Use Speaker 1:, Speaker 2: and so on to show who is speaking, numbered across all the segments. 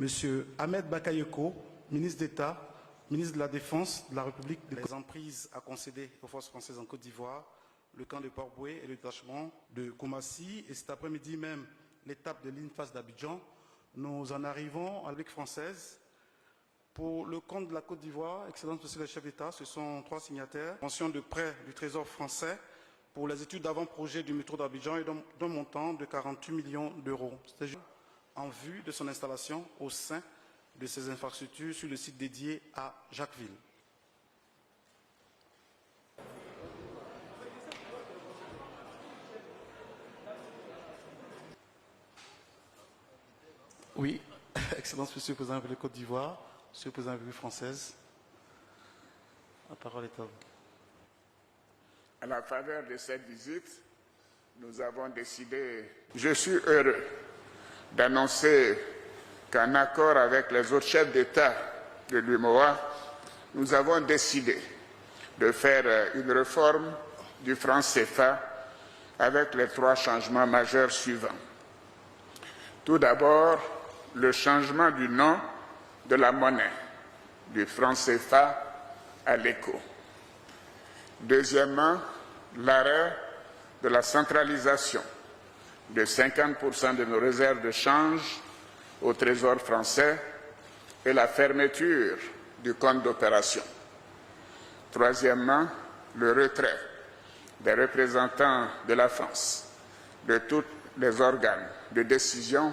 Speaker 1: M. Ahmed Bakayoko, ministre d'État, ministre de la Défense de la République des emprises à concéder aux forces françaises en Côte d'Ivoire, le camp de Port-Boué et le détachement de Koumassi. Et cet après-midi même, l'étape de l'INFAS d'Abidjan, nous en arrivons à la République française. Pour le compte de la Côte d'Ivoire, Excellence Monsieur le chef d'État, ce sont 3 signataires. Mention de prêt du Trésor français pour les études d'avant-projet du métro d'Abidjan et d'un montant de 48 millions d'euros. C'est en vue de son installation au sein de ces infrastructures sur le site dédié à Jacquesville. Oui, Excellence Monsieur le Président de la Côte d'Ivoire, Monsieur le Président de la République française, la parole est à vous.
Speaker 2: À la faveur de cette visite, nous avons décidé, je suis heureux d'annoncer qu'en accord avec les autres chefs d'État de l'UMOA, nous avons décidé de faire une réforme du franc CFA avec les 3 changements majeurs suivants. Tout d'abord, le changement du nom de la monnaie, du franc CFA à l'ECO. Deuxièmement, l'arrêt de la centralisation de 50% de nos réserves de change au Trésor français et la fermeture du compte d'opération. Troisièmement, le retrait des représentants de la France de tous les organes de décision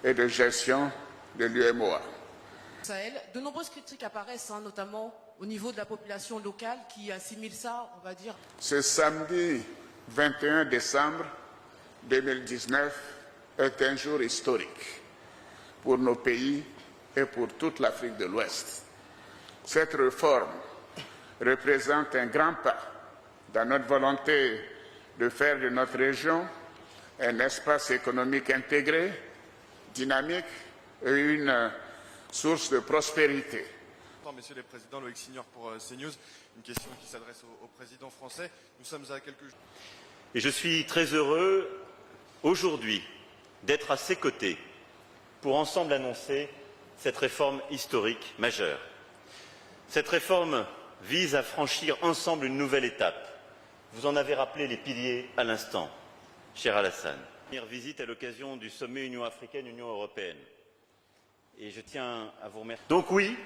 Speaker 2: et de gestion de l'UMOA.
Speaker 3: Sahel, de nombreuses critiques apparaissent, notamment au niveau de la population locale qui assimile ça, on va dire.
Speaker 2: Ce samedi 21 décembre 2019 est un jour historique pour nos pays et pour toute l'Afrique de l'Ouest. Cette réforme représente un grand pas dans notre volonté de faire de notre région un espace économique intégré, dynamique et une source de prospérité.
Speaker 4: Monsieur le Président, Loïc Signor pour CNews. Une question qui s'adresse au président français. Nous sommes à quelques jours.
Speaker 5: Et je suis très heureux aujourd'hui d'être à ses côtés pour ensemble annoncer cette réforme historique majeure. Cette réforme vise à franchir ensemble une nouvelle étape. Vous en avez rappelé les piliers à l'instant, cher Alassane. Première visite à l'occasion du sommet Union africaine-Union européenne. Et je tiens à vous remercier. Donc oui,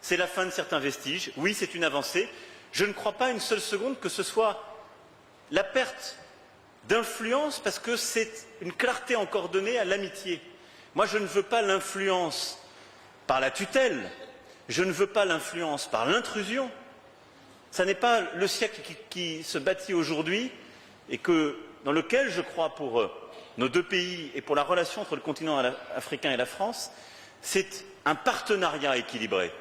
Speaker 5: c'est la fin de certains vestiges. Oui, c'est une avancée. Je ne crois pas une seule seconde que ce soit la perte d'influence, parce que c'est une clarté encore donnée à l'amitié. Moi, je ne veux pas l'influence par la tutelle, je ne veux pas l'influence par l'intrusion. Ce n'est pas le siècle qui se bâtit aujourd'hui et dans lequel je crois pour nos 2 pays et pour la relation entre le continent africain et la France, c'est un partenariat équilibré.